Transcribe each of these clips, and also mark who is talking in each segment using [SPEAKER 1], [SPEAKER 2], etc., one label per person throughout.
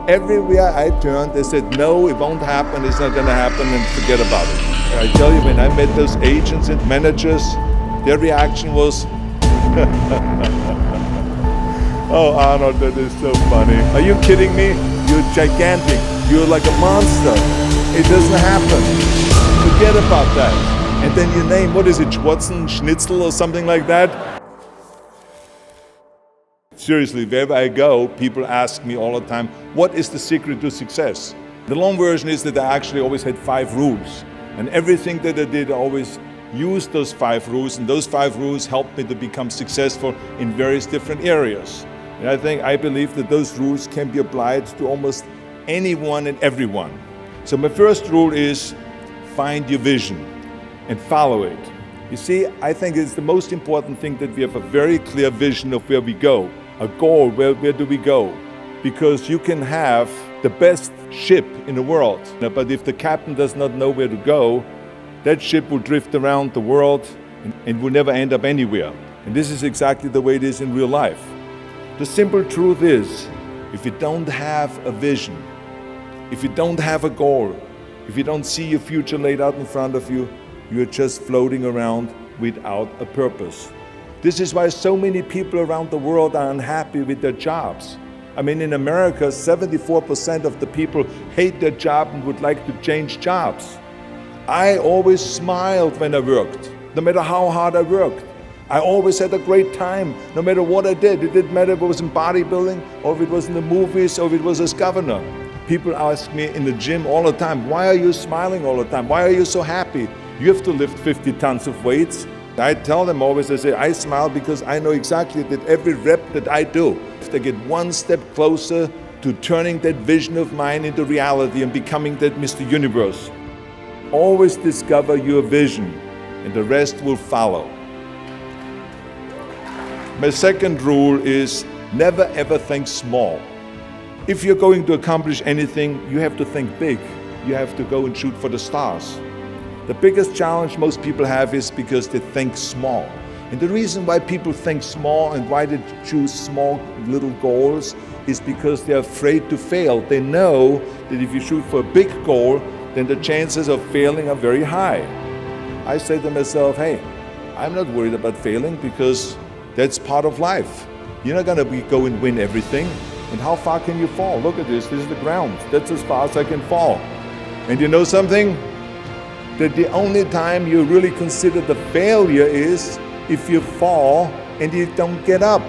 [SPEAKER 1] Everywhere I turned, they said, no, it won't happen, it's not gonna happen, and forget about it. I tell you, when I met those agents and managers, their reaction was, oh, Arnold, that is so funny. Are you kidding me? You're gigantic. You're like a monster. It doesn't happen. Forget about that. And then you name, what is it, Schnitzel or something like that? Seriously, wherever I go, people ask me all the time, what is the secret to success? The long version is that I actually always had 5 rules. And everything that I did, I always used those 5 rules. And those 5 rules helped me to become successful in various different areas. And I believe that those rules can be applied to almost anyone and everyone. So my first rule is find your vision and follow it. You see, I think it's the most important thing that we have a very clear vision of where we go, a goal, where do we go? Because you can have the best ship in the world, but if the captain does not know where to go, that ship will drift around the world and will never end up anywhere. And this is exactly the way it is in real life. The simple truth is, if you don't have a vision, if you don't have a goal, if you don't see your future laid out in front of you, you're just floating around without a purpose. This is why so many people around the world are unhappy with their jobs. I mean, in America, 74% of the people hate their job and would like to change jobs. I always smiled when I worked, no matter how hard I worked. I always had a great time, no matter what I did. It didn't matter if it was in bodybuilding, or if it was in the movies, or if it was as governor. People ask me in the gym all the time, why are you smiling all the time? Why are you so happy? You have to lift 50 tons of weights. I tell them always, I say, I smile because I know exactly that every rep that I do, if they get one step closer to turning that vision of mine into reality and becoming that Mr. Universe. Always discover your vision, and the rest will follow. My second rule is never ever think small. If you're going to accomplish anything, you have to think big. You have to go and shoot for the stars. The biggest challenge most people have is because they think small. And the reason why people think small and why they choose small little goals is because they're afraid to fail. They know that if you shoot for a big goal, then the chances of failing are very high. I say to myself, hey, I'm not worried about failing because that's part of life. You're not gonna go and win everything. And how far can you fall? Look at this is the ground. That's as far as I can fall. And you know something? That the only time you really consider the failure is if you fall and you don't get up.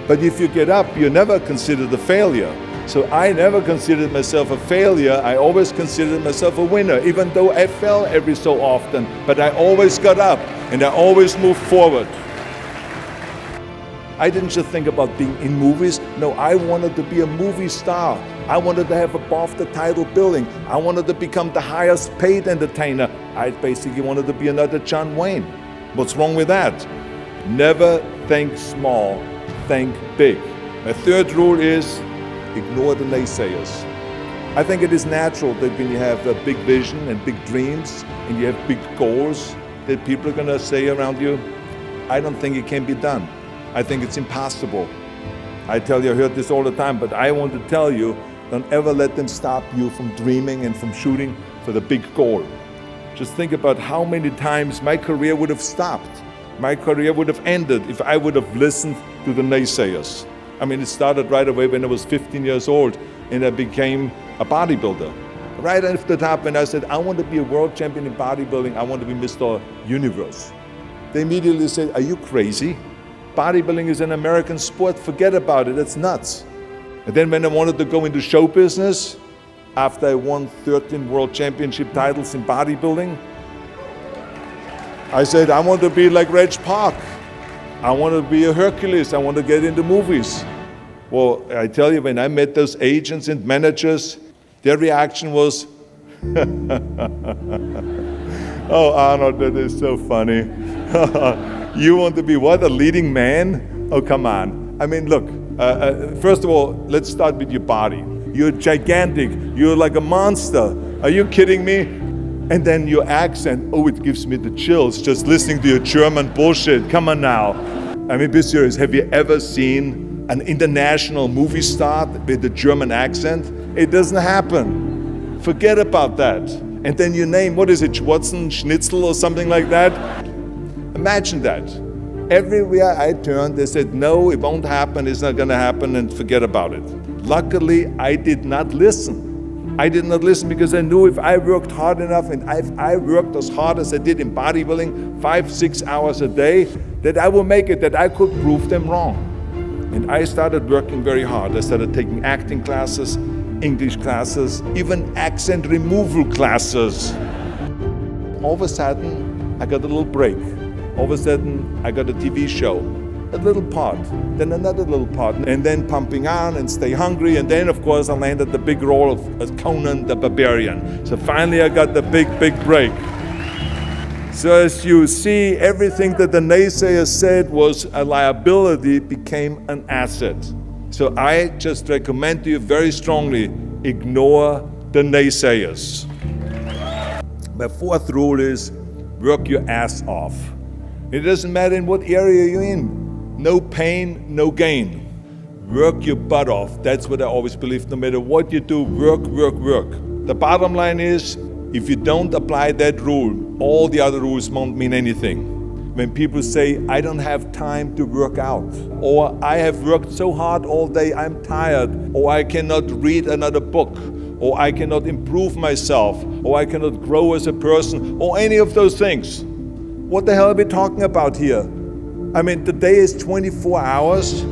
[SPEAKER 1] But if you get up, you never consider the failure. So I never considered myself a failure. I always considered myself a winner, even though I fell every so often. But I always got up and I always moved forward. I didn't just think about being in movies. No, I wanted to be a movie star. I wanted to have above the title billing. I wanted to become the highest paid entertainer. I basically wanted to be another John Wayne. What's wrong with that? Never think small, think big. My third rule is ignore the naysayers. I think it is natural that when you have a big vision and big dreams and you have big goals, that people are gonna say around you, I don't think it can be done. I think it's impossible. I tell you, I heard this all the time, but I want to tell you, don't ever let them stop you from dreaming and from shooting for the big goal. Just think about how many times my career would have stopped. My career would have ended if I would have listened to the naysayers. I mean, it started right away when I was 15 years old and I became a bodybuilder. Right after that, when I said, I want to be a world champion in bodybuilding, I want to be Mr. Universe. They immediately said, are you crazy? Bodybuilding is an American sport, forget about it, it's nuts. And then when I wanted to go into show business, after I won 13 world championship titles in bodybuilding, I said, I want to be like Reg Park. I want to be a Hercules, I want to get into movies. Well, I tell you, when I met those agents and managers, their reaction was, oh, Arnold, that is so funny. You want to be what, a leading man? Oh, come on. I mean, look, first of all, let's start with your body. You're gigantic, you're like a monster. Are you kidding me? And then your accent, oh, it gives me the chills just listening to your German bullshit. Come on now. I mean, be serious, have you ever seen an international movie star with a German accent? It doesn't happen. Forget about that. And then you name, what is it, Schnitzel or something like that? Imagine that. Everywhere I turned, they said, no, it won't happen, it's not gonna happen, and forget about it. Luckily, I did not listen. I did not listen because I knew if I worked hard enough, and if I worked as hard as I did in bodybuilding, 5-6 hours a day, that I will make it, that I could prove them wrong. And I started working very hard. I started taking acting classes, English classes, even accent removal classes. All of a sudden, I got a little break. All of a sudden, I got a TV show, a little part, then another little part, and then Pumping On and Stay Hungry, and then, of course, I landed the big role of Conan the Barbarian. So finally, I got the big break. So as you see, everything that the naysayers said was a liability became an asset. So I just recommend to you very strongly, ignore the naysayers. My fourth rule is, work your ass off. It doesn't matter in what area you're in. No pain, no gain. Work your butt off. That's what I always believe. No matter what you do, work. The bottom line is, if you don't apply that rule, all the other rules won't mean anything. When people say, I don't have time to work out, or I have worked so hard all day, I'm tired, or I cannot read another book, or I cannot improve myself, or I cannot grow as a person, or any of those things. What the hell are we talking about here? I mean, the day is 24 hours,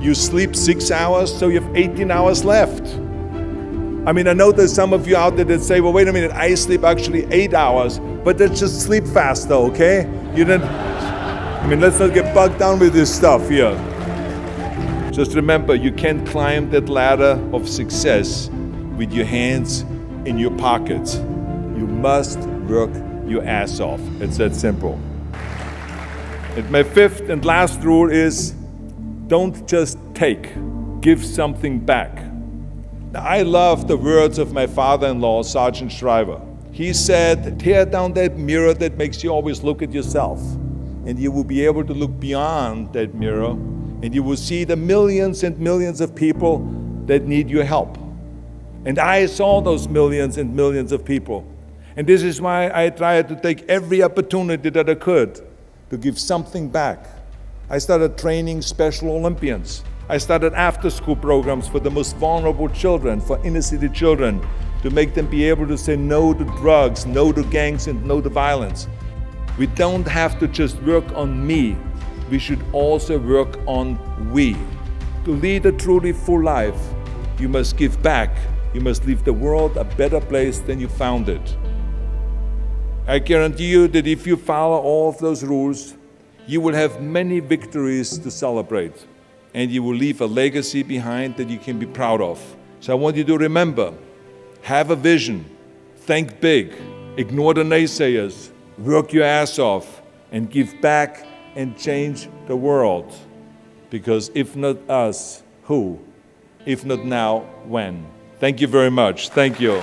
[SPEAKER 1] you sleep 6 hours, so you have 18 hours left. I mean, I know there's some of you out there that say, well, wait a minute, I sleep actually 8 hours, but that's just sleep faster, okay? Let's not get bogged down with this stuff here. Just remember, you can't climb that ladder of success with your hands in your pockets. You must work your ass off. It's that simple. And my fifth and last rule is, don't just take, give something back. Now, I love the words of my father-in-law, Sergeant Shriver. He said, tear down that mirror that makes you always look at yourself, and you will be able to look beyond that mirror, and you will see the millions and millions of people that need your help. And I saw those millions and millions of people. And this is why I tried to take every opportunity that I could to give something back. I started training Special Olympians. I started after-school programs for the most vulnerable children, for inner-city children, to make them be able to say no to drugs, no to gangs, and no to violence. We don't have to just work on me. We should also work on we. To lead a truly full life, you must give back. You must leave the world a better place than you found it. I guarantee you that if you follow all of those rules, you will have many victories to celebrate, and you will leave a legacy behind that you can be proud of. So I want you to remember, have a vision, think big, ignore the naysayers, work your ass off, and give back and change the world. Because if not us, who? If not now, when? Thank you very much. Thank you.